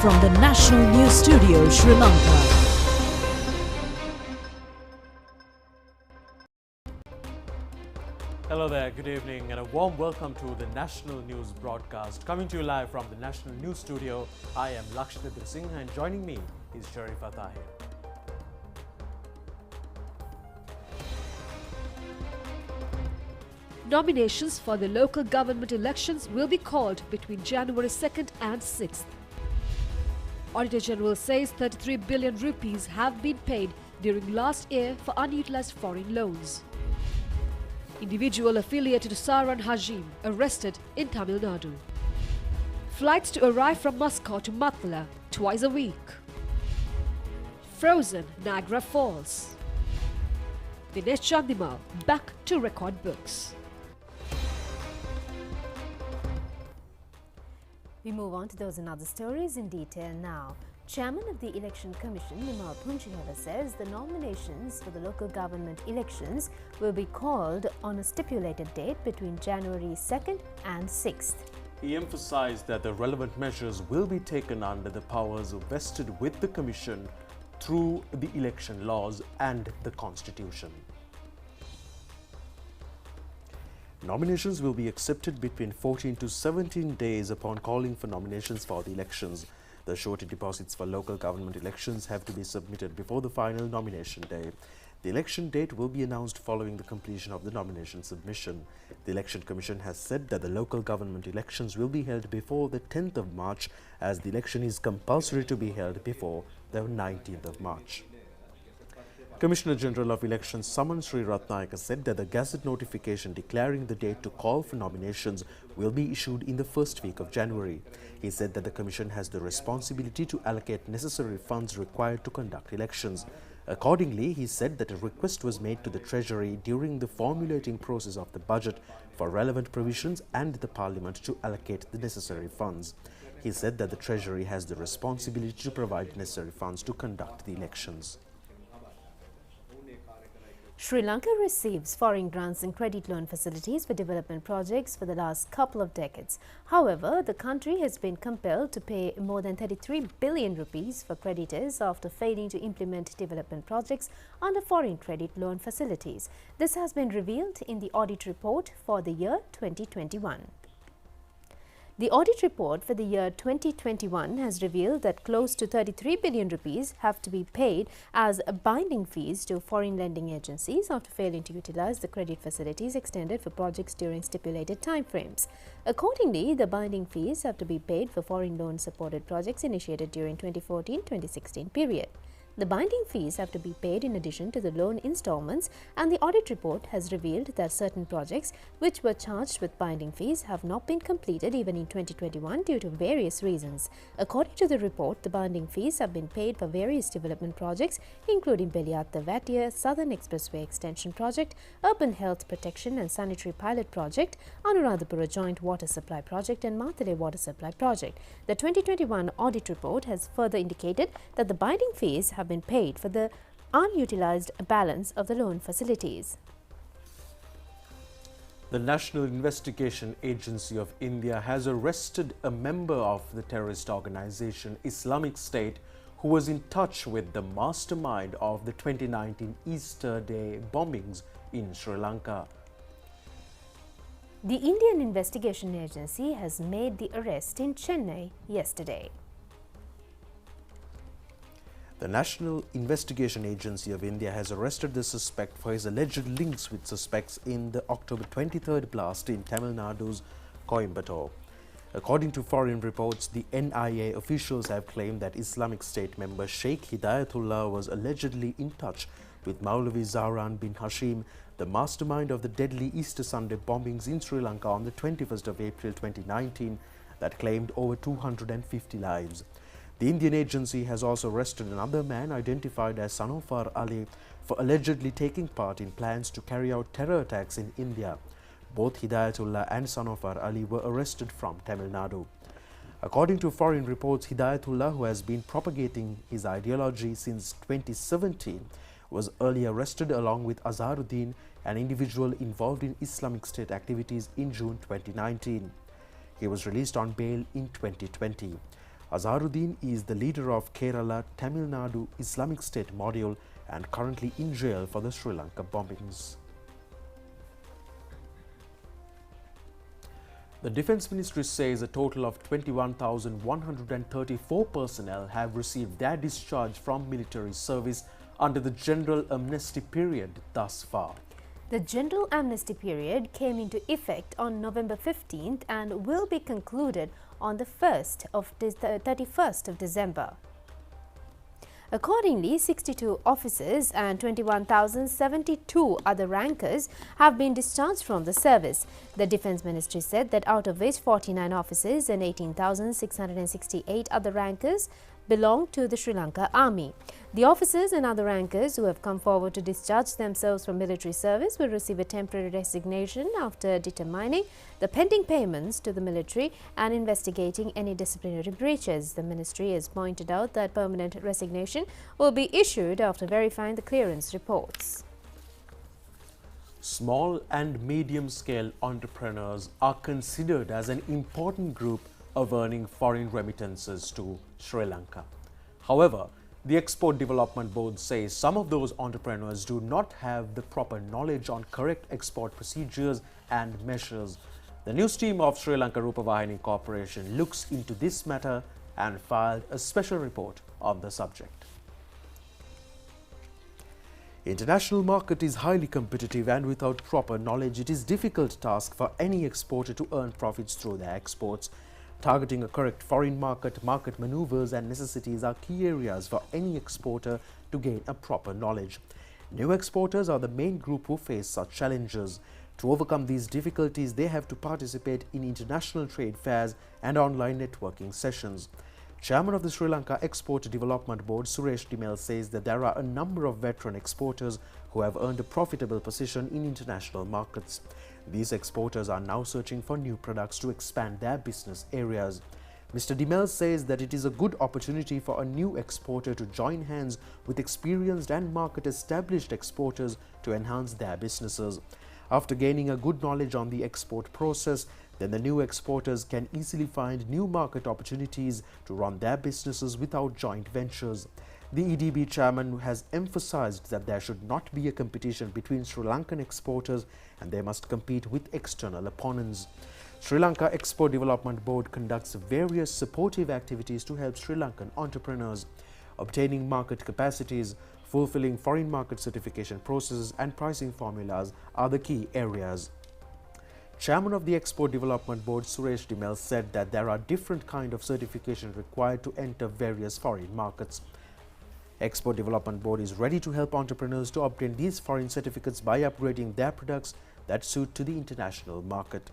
from the National News Studio, Sri Lanka. Hello there, good evening and a warm welcome to the National News broadcast. Coming to you live from the National News Studio, I am Lakshadipur Singh and joining me is Sharifa Tahir. Nominations for the local government elections will be called between January 2nd and 6th. Auditor General says 33 billion rupees have been paid during last year for unutilized foreign loans. Individual affiliated to Saran Hajim arrested in Tamil Nadu. Flights to arrive from Moscow to Matla twice a week. Frozen Niagara Falls. Dinesh Chandimal back to record books. We move on to those and other stories in detail now. Chairman of the Election Commission, Nimal Punchihela, says the nominations for the local government elections will be called on a stipulated date between January 2nd and 6th. He emphasized that the relevant measures will be taken under the powers vested with the Commission through the election laws and the Constitution. Nominations will be accepted between 14 to 17 days upon calling for nominations for the elections. The surety deposits for local government elections have to be submitted before the final nomination day. The election date will be announced following the completion of the nomination submission. The Election Commission has said that the local government elections will be held before the 10th of March, as the election is compulsory to be held before the 19th of March. Commissioner General of Elections Saman Sri Ratnayaka said that the Gazette notification declaring the date to call for nominations will be issued in the first week of January. He said that the Commission has the responsibility to allocate necessary funds required to conduct elections. Accordingly, he said that a request was made to the Treasury during the formulating process of the budget for relevant provisions and the Parliament to allocate the necessary funds. He said that the Treasury has the responsibility to provide necessary funds to conduct the elections. Sri Lanka receives foreign grants and credit loan facilities for development projects for the last couple of decades. However, the country has been compelled to pay more than 33 billion rupees for creditors after failing to implement development projects under foreign credit loan facilities. This has been revealed in the audit report for the year 2021. The audit report for the year 2021 has revealed that close to 33 billion rupees have to be paid as binding fees to foreign lending agencies after failing to utilize the credit facilities extended for projects during stipulated timeframes. Accordingly, the binding fees have to be paid for foreign loan supported projects initiated during 2014-2016 period. The binding fees have to be paid in addition to the loan installments, and the audit report has revealed that certain projects which were charged with binding fees have not been completed even in 2021 due to various reasons. According to the report, the binding fees have been paid for various development projects including Beliatta-Vatia Southern Expressway Extension Project, Urban Health Protection and Sanitary Pilot Project, Anuradhapura Joint Water Supply Project and Mathale Water Supply Project. The 2021 audit report has further indicated that the binding fees have been paid for the unutilized balance of the loan facilities. The National Investigation Agency of India has arrested a member of the terrorist organization Islamic State who was in touch with the mastermind of the 2019 Easter Day bombings in Sri Lanka. The Indian Investigation Agency has made the arrest in Chennai yesterday. The National Investigation Agency of India has arrested the suspect for his alleged links with suspects in the October 23rd blast in Tamil Nadu's Coimbatore. According to foreign reports, the NIA officials have claimed that Islamic State member Sheikh Hidayatullah was allegedly in touch with Maulavi Zahran bin Hashim, the mastermind of the deadly Easter Sunday bombings in Sri Lanka on the 21st of April 2019 that claimed over 250 lives. The Indian agency has also arrested another man identified as Sanofar Ali for allegedly taking part in plans to carry out terror attacks in India. Both Hidayatullah and Sanofar Ali were arrested from Tamil Nadu. According to foreign reports, Hidayatullah, who has been propagating his ideology since 2017, was earlier arrested along with Azharuddin, an individual involved in Islamic State activities, in June 2019. He was released on bail in 2020. Azharuddin is the leader of Kerala Tamil Nadu Islamic State module and currently in jail for the Sri Lanka bombings. The Defence Ministry says a total of 21,134 personnel have received their discharge from military service under the General Amnesty period thus far. The General Amnesty period came into effect on November 15th and will be concluded on the 31st of December. Accordingly, 62 officers and 21,072 other rankers have been discharged from the service. The Defence Ministry said that out of which 49 officers and 18,668 other rankers belong to the Sri Lanka Army. The officers and other rankers who have come forward to discharge themselves from military service will receive a temporary resignation after determining the pending payments to the military and investigating any disciplinary breaches. The ministry has pointed out that permanent resignation will be issued after verifying the clearance reports. Small and medium-scale entrepreneurs are considered as an important group of earning foreign remittances to Sri Lanka. However, the Export Development Board says some of those entrepreneurs do not have the proper knowledge on correct export procedures and measures. The news team of Sri Lanka Rupavahini Corporation looks into this matter and filed a special report on the subject. International market is highly competitive, and without proper knowledge, it is a difficult task for any exporter to earn profits through their exports. Targeting a correct foreign market, market maneuvers and necessities are key areas for any exporter to gain a proper knowledge. New exporters are the main group who face such challenges. To overcome these difficulties, they have to participate in international trade fairs and online networking sessions. Chairman of the Sri Lanka Export Development Board, Suresh Dimel, says that there are a number of veteran exporters who have earned a profitable position in international markets. These exporters are now searching for new products to expand their business areas. Mr. Dimel says that it is a good opportunity for a new exporter to join hands with experienced and market-established exporters to enhance their businesses. After gaining a good knowledge on the export process, then the new exporters can easily find new market opportunities to run their businesses without joint ventures. The EDB chairman has emphasized that there should not be a competition between Sri Lankan exporters and they must compete with external opponents. Sri Lanka Export Development Board conducts various supportive activities to help Sri Lankan entrepreneurs. Obtaining market capacities, fulfilling foreign market certification processes and pricing formulas are the key areas. Chairman of the Export Development Board, Suresh Dimel, said that there are different kinds of certification required to enter various foreign markets. Export Development Board is ready to help entrepreneurs to obtain these foreign certificates by upgrading their products that suit to the international market.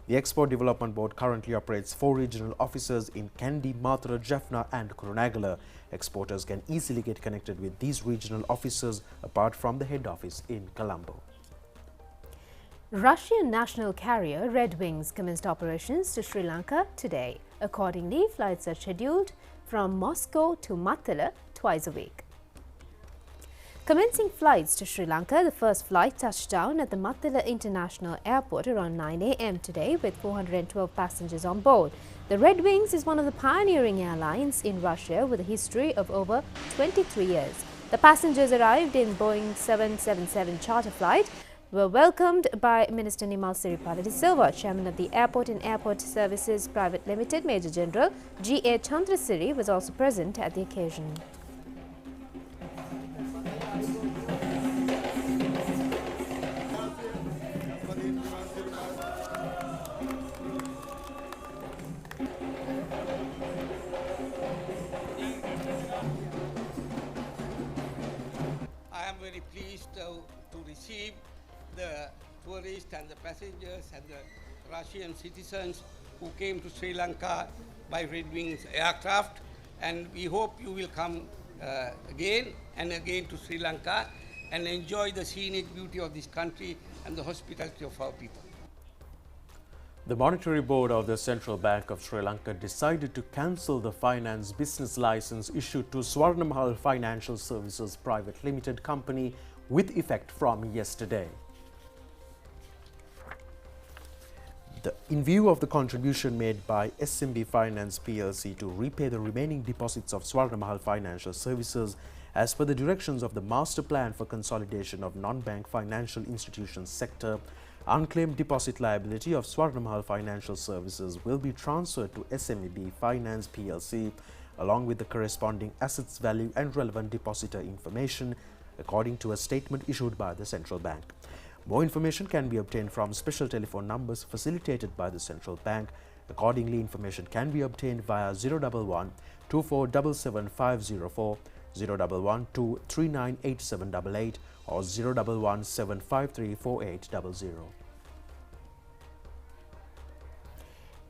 The Export Development Board currently operates 4 regional offices in Kandy, Mathura, Jaffna and Kurunegala. Exporters can easily get connected with these regional offices apart from the head office in Colombo. Russian national carrier Red Wings commenced operations to Sri Lanka today. Accordingly, flights are scheduled from Moscow to Matala twice a week. Commencing flights to Sri Lanka, the first flight touched down at the Matala International Airport around 9 a.m. today with 412 passengers on board. The Red Wings is one of the pioneering airlines in Russia with a history of over 23 years. The passengers arrived in Boeing 777 charter flight, were welcomed by Minister Nimal Siripala de Silva. Chairman of the Airport and Airport Services Private Limited, Major General G.A. Chandrasiri, was also present at the occasion. I am very pleased to receive the tourists and the passengers and the Russian citizens who came to Sri Lanka by Red Wings aircraft, and we hope you will come again and again to Sri Lanka and enjoy the scenic beauty of this country and the hospitality of our people. The Monetary Board of the Central Bank of Sri Lanka decided to cancel the finance business license issued to Swarnamahal Financial Services Private Limited Company with effect from yesterday. In view of the contribution made by SMB Finance PLC to repay the remaining deposits of Swarna Mahal Financial Services, as per the directions of the Master Plan for Consolidation of Non-Bank Financial Institutions Sector, unclaimed deposit liability of Swarna Mahal Financial Services will be transferred to SMB Finance PLC along with the corresponding assets value and relevant depositor information, according to a statement issued by the Central Bank. More information can be obtained from special telephone numbers facilitated by the Central Bank. Accordingly, information can be obtained via 011 2477 504, 011 239 8788 or 011 753 4800.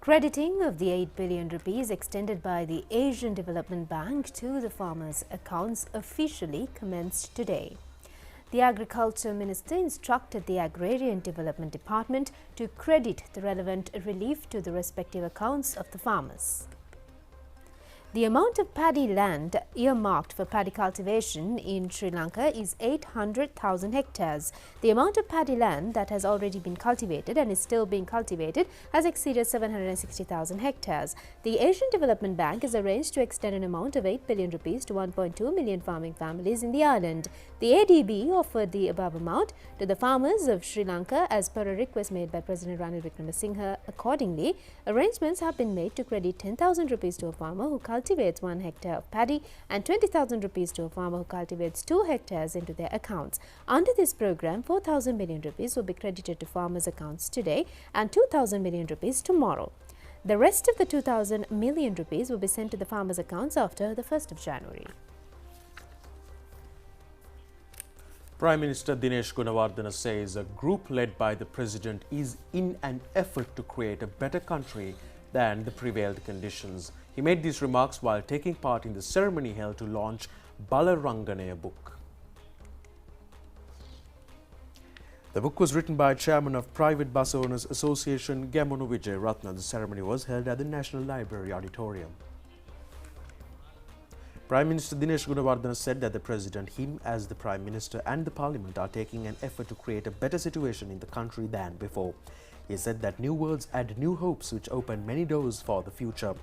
Crediting of the 8 billion rupees extended by the Asian Development Bank to the farmers' accounts officially commenced today. The Agriculture Minister instructed the Agrarian Development Department to credit the relevant relief to the respective accounts of the farmers. The amount of paddy land earmarked for paddy cultivation in Sri Lanka is 800,000 hectares. The amount of paddy land that has already been cultivated and is still being cultivated has exceeded 760,000 hectares. The Asian Development Bank has arranged to extend an amount of 8 billion rupees to 1.2 million farming families in the island. The ADB offered the above amount to the farmers of Sri Lanka as per a request made by President Ranil Wickremesinghe. Accordingly, arrangements have been made to credit 10,000 rupees to a farmer who cultivates 1 hectare of paddy and 20,000 rupees to a farmer who cultivates 2 hectares into their accounts. Under this program, 4,000 million rupees will be credited to farmers' accounts today and 2,000 million rupees tomorrow. The rest of the 2,000 million rupees will be sent to the farmers' accounts after the 1st of January. Prime Minister Dinesh Gunawardena says a group led by the President is in an effort to create a better country than the prevailed conditions. He made these remarks while taking part in the ceremony held to launch Balaranganaya book. The book was written by Chairman of Private Bus Owners Association Gamonu Vijay Ratna. The ceremony was held at the National Library Auditorium. Prime Minister Dinesh Gunawardena said that the President, him as the Prime Minister and the Parliament are taking an effort to create a better situation in the country than before. He said that new words add new hopes which open many doors for the future.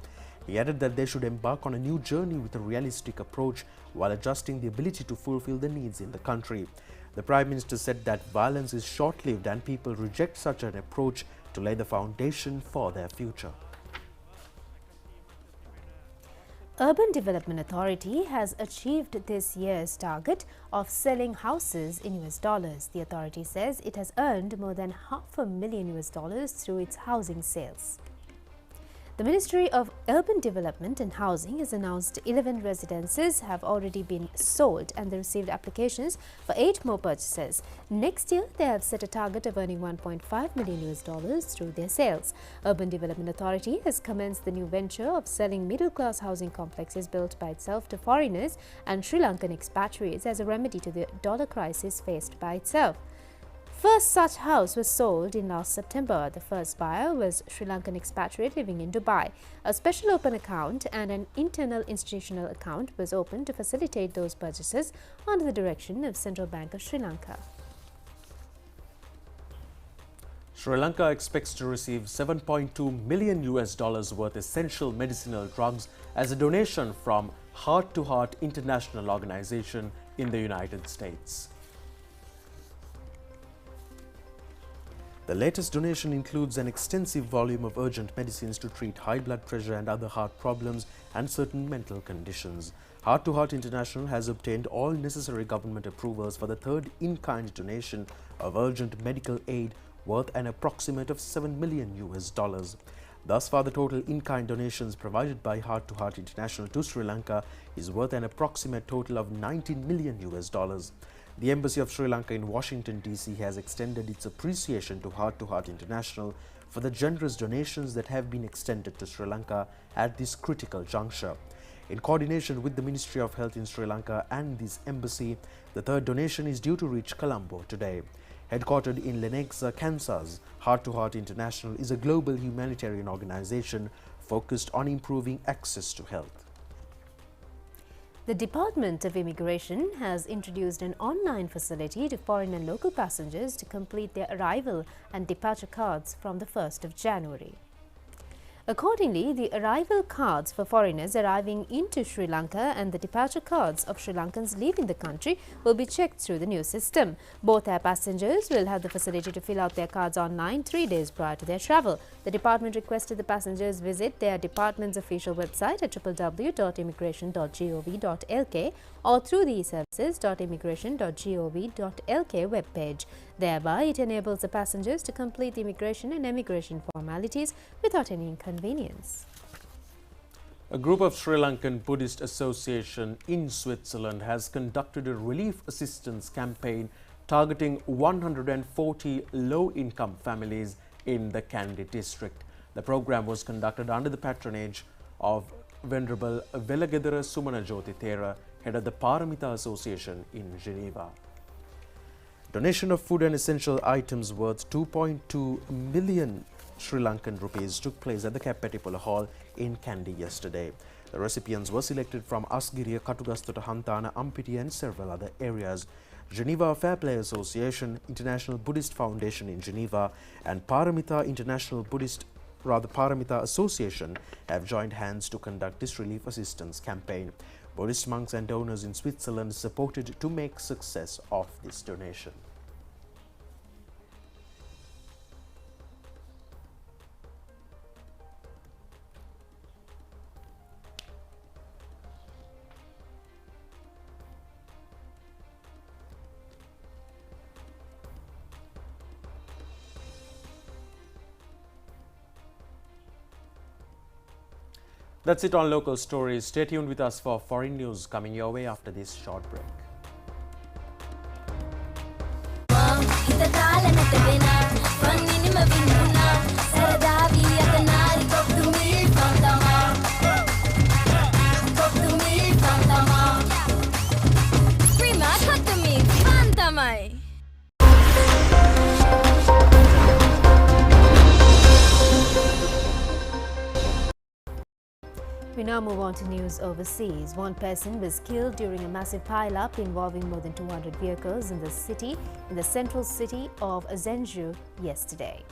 He added that they should embark on a new journey with a realistic approach while adjusting the ability to fulfill the needs in the country. The Prime Minister said that violence is short-lived and people reject such an approach to lay the foundation for their future. Urban Development Authority has achieved this year's target of selling houses in US dollars. The authority says it has earned more than $500,000 through its housing sales. The Ministry of Urban Development and Housing has announced 11 residences have already been sold and they received applications for 8 more purchases. Next year, they have set a target of earning $1.5 million through their sales. Urban Development Authority has commenced the new venture of selling middle-class housing complexes built by itself to foreigners and Sri Lankan expatriates as a remedy to the dollar crisis faced by itself. First such house was sold in last September. The first buyer was Sri Lankan expatriate living in Dubai. A special open account and an internal institutional account was opened to facilitate those purchases under the direction of Central Bank of Sri Lanka. Sri Lanka expects to receive $7.2 million worth essential medicinal drugs as a donation from Heart to Heart International Organization in the United States. The latest donation includes an extensive volume of urgent medicines to treat high blood pressure and other heart problems and certain mental conditions. Heart to Heart International has obtained all necessary government approvals for the third in-kind donation of urgent medical aid worth an approximate of $7 million. Thus far, the total in-kind donations provided by Heart to Heart International to Sri Lanka is worth an approximate total of $19 million. The Embassy of Sri Lanka in Washington, D.C. has extended its appreciation to Heart International for the generous donations that have been extended to Sri Lanka at this critical juncture. In coordination with the Ministry of Health in Sri Lanka and this embassy, the third donation is due to reach Colombo today. Headquartered in Lenexa, Kansas, Heart to Heart International is a global humanitarian organization focused on improving access to health. The Department of Immigration has introduced an online facility to foreign and local passengers to complete their arrival and departure cards from the 1st of January. Accordingly, the arrival cards for foreigners arriving into Sri Lanka and the departure cards of Sri Lankans leaving the country will be checked through the new system. Both air passengers will have the facility to fill out their cards online 3 days prior to their travel. The department requested the passengers visit their department's official website at www.immigration.gov.lk or through the services.immigration.gov.lk webpage. Thereby, it enables the passengers to complete the immigration and emigration formalities without any inconvenience. A group of Sri Lankan Buddhist Association in Switzerland has conducted a relief assistance campaign targeting 140 low-income families in the Kandy district. The program was conducted under the patronage of Venerable Velagedara Sumanajoti Thera, head of the Paramita Association in Geneva. Donation of food and essential items worth 2.2 million Sri Lankan rupees took place at the Kapetipola Hall in Kandy yesterday. The recipients were selected from Asgiriya, Katugastota, Hantana, Ampiti and several other areas. Geneva Fair Play Association, International Buddhist Foundation in Geneva and Paramita Association have joined hands to conduct this relief assistance campaign. Buddhist monks and donors in Switzerland supported to make success of this donation. That's it on local stories. Stay tuned with us for foreign news coming your way after this short break. We now move on to news overseas. One person was killed during a massive pile-up involving more than 200 vehicles in the central city of Zhengzhou yesterday.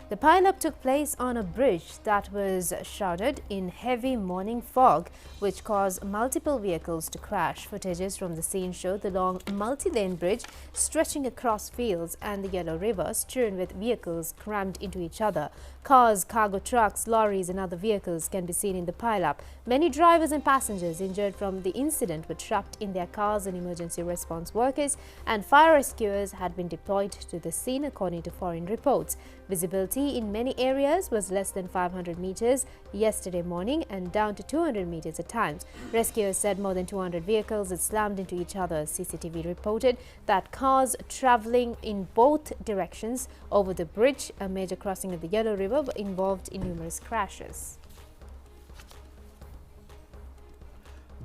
The pile-up took place on a bridge that was shrouded in heavy morning fog, which caused multiple vehicles to crash. Footages from the scene showed the long multi-lane bridge stretching across fields and the Yellow River strewn with vehicles crammed into each other. Cars, cargo trucks, lorries and other vehicles can be seen in the pile-up. Many drivers and passengers injured from the incident were trapped in their cars, and emergency response workers and fire rescuers had been deployed to the scene, according to foreign reports. Visibility in many areas was less than 500 meters yesterday morning and down to 200 meters at times. Rescuers said more than 200 vehicles had slammed into each other. CCTV reported that cars traveling in both directions over the bridge, a major crossing of the Yellow River, were involved in numerous crashes.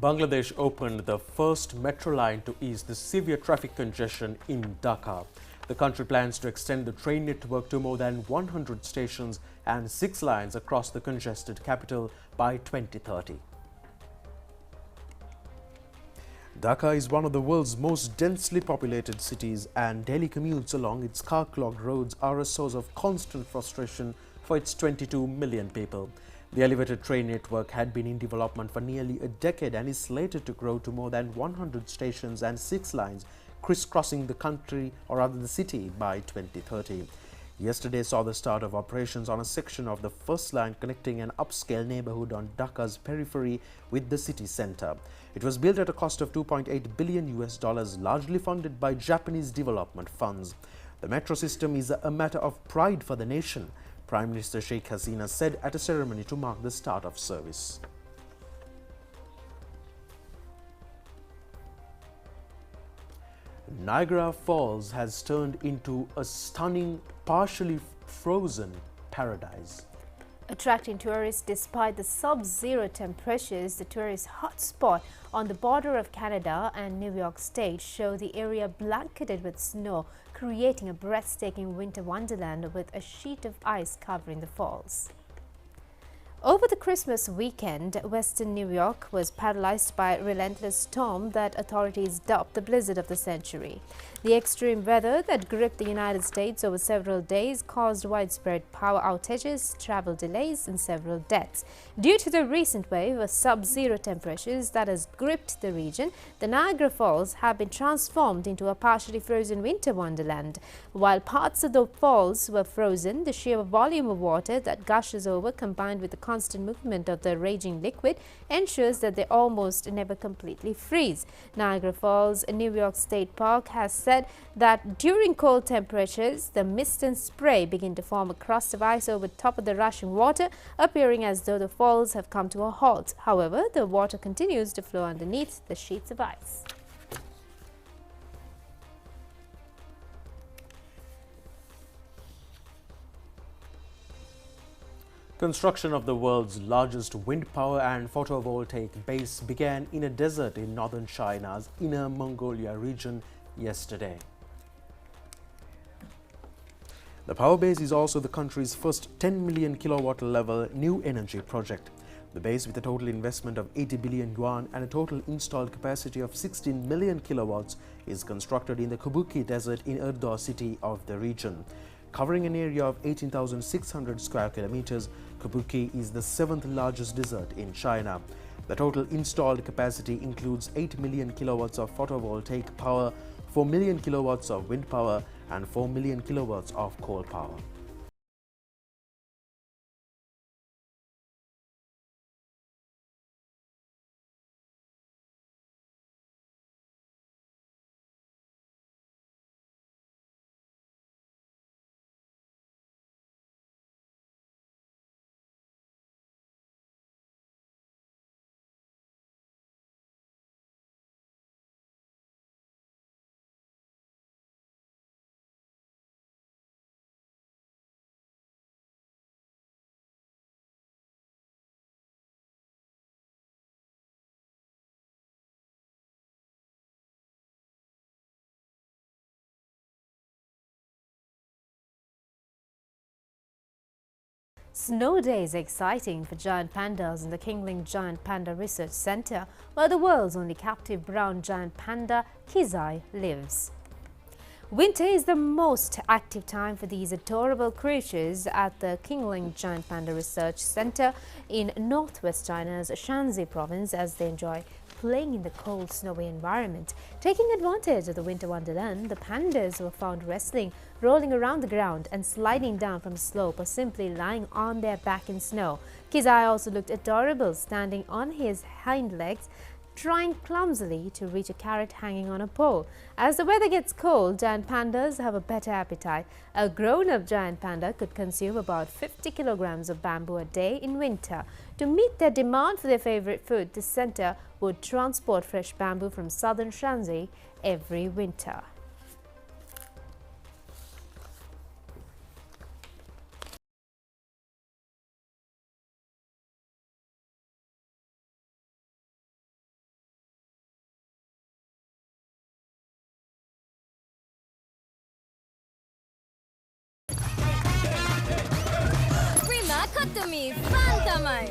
Bangladesh opened the first metro line to ease the severe traffic congestion in Dhaka. The country plans to extend the train network to more than 100 stations and 6 lines across the congested capital by 2030. Dhaka is one of the world's most densely populated cities, and daily commutes along its car-clogged roads are a source of constant frustration for its 22 million people. The elevated train network had been in development for nearly a decade and is slated to grow to more than 100 stations and 6 lines crisscrossing the country, or rather the city, by 2030. Yesterday saw the start of operations on a section of the first line connecting an upscale neighborhood on Dhaka's periphery with the city center. It was built at a cost of $2.8 billion, largely funded by Japanese development funds. The metro system is a matter of pride for the nation, Prime Minister Sheikh Hasina said at a ceremony to mark the start of service. Niagara Falls has turned into a stunning, partially frozen paradise. Attracting tourists despite the sub-zero temperatures, the tourist hotspot on the border of Canada and New York State show the area blanketed with snow, creating a breathtaking winter wonderland with a sheet of ice covering the falls. Over the Christmas weekend, western New York was paralyzed by a relentless storm that authorities dubbed the blizzard of the century. The extreme weather that gripped the United States over several days caused widespread power outages, travel delays, and several deaths. Due to the recent wave of sub-zero temperatures that has gripped the region, the Niagara Falls have been transformed into a partially frozen winter wonderland. While parts of the falls were frozen, the sheer volume of water that gushes over, combined with the constant movement of the raging liquid, ensures that they almost never completely freeze. Niagara Falls New York State Park has said that during cold temperatures, the mist and spray begin to form a crust of ice over top of the rushing water, appearing as though the falls have come to a halt. However, the water continues to flow underneath the sheets of ice. Construction of the world's largest wind power and photovoltaic base began in a desert in northern China's Inner Mongolia region yesterday. The power base is also the country's first 10 million kilowatt level new energy project. The base, with a total investment of 80 billion yuan and a total installed capacity of 16 million kilowatts, is constructed in the Kabuki Desert in Erdo city of the region. Covering an area of 18,600 square kilometers, Kabuki is the 7th largest desert in China. The total installed capacity includes 8 million kilowatts of photovoltaic power, 4 million kilowatts of wind power, and 4 million kilowatts of coal power. Snow Day is exciting for giant pandas in the Kingling Giant Panda Research Center, where the world's only captive brown giant panda, Kizai, lives. Winter is the most active time for these adorable creatures at the Kingling Giant Panda Research Center in northwest China's Shanxi province, as they enjoy playing in the cold, snowy environment. Taking advantage of the winter wonderland, the pandas were found wrestling, rolling around the ground and sliding down from a slope, or simply lying on their back in snow. Kizai also looked adorable, standing on his hind legs, trying clumsily to reach a carrot hanging on a pole. As the weather gets cold, giant pandas have a better appetite. A grown-up giant panda could consume about 50 kilograms of bamboo a day in winter. To meet their demand for their favorite food, the center would transport fresh bamboo from southern Shanxi every winter. Kutumi, Fantamai.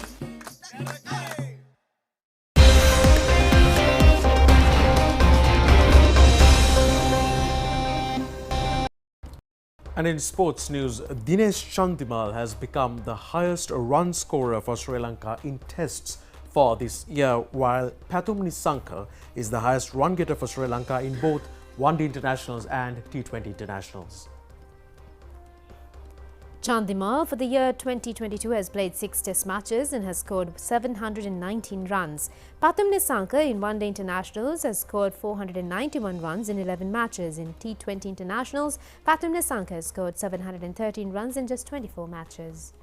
And in sports news, Dinesh Chandimal has become the highest run scorer for Sri Lanka in tests for this year, while Pathum Nissanka is the highest run getter for Sri Lanka in both One-Day Internationals and T20 Internationals. Chandimal for the year 2022 has played 6 test matches and has scored 719 runs. Pathum Nissanka in One-Day Internationals has scored 491 runs in 11 matches. In T20 Internationals, Pathum Nissanka has scored 713 runs in just 24 matches.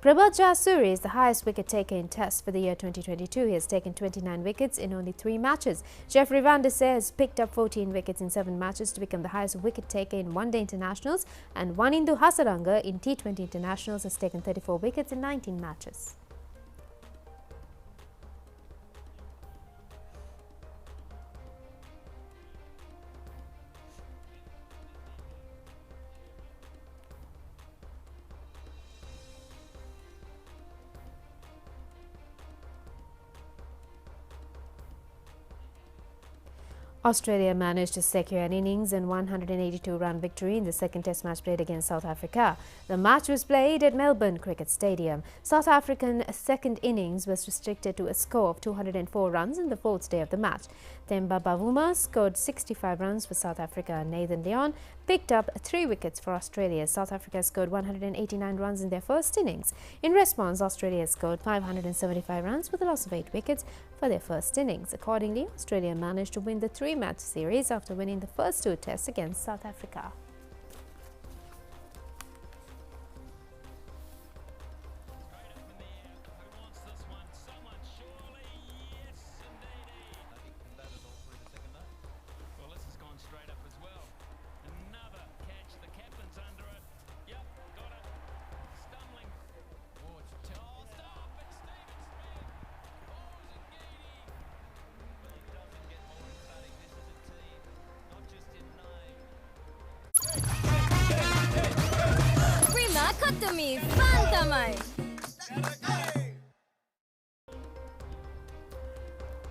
Prabhat Jasuri is the highest wicket taker in Tests for the year 2022. He has taken 29 wickets in only 3 matches. Jeffrey Van der Sar has picked up 14 wickets in 7 matches to become the highest wicket taker in One-Day Internationals, and Wanindu Hasaranga in T20 Internationals has taken 34 wickets in 19 matches. Australia managed to secure an innings and 182-run victory in the second Test match played against South Africa. The match was played at Melbourne Cricket Stadium. South African second innings was restricted to a score of 204 runs in the fourth day of the match. Themba Bavuma scored 65 runs for South Africa and Nathan Lyon picked up 3 wickets for Australia. South Africa scored 189 runs in their first innings. In response, Australia scored 575 runs with a loss of 8 wickets for their first innings. Accordingly, Australia managed to win the 3-match series after winning the first 2 tests against South Africa. To me, Fantamai.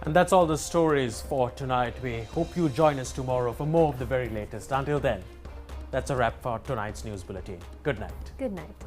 And that's all the stories for tonight. We hope you join us tomorrow for more of the very latest. Until then, that's a wrap for tonight's news bulletin. Good night. Good night.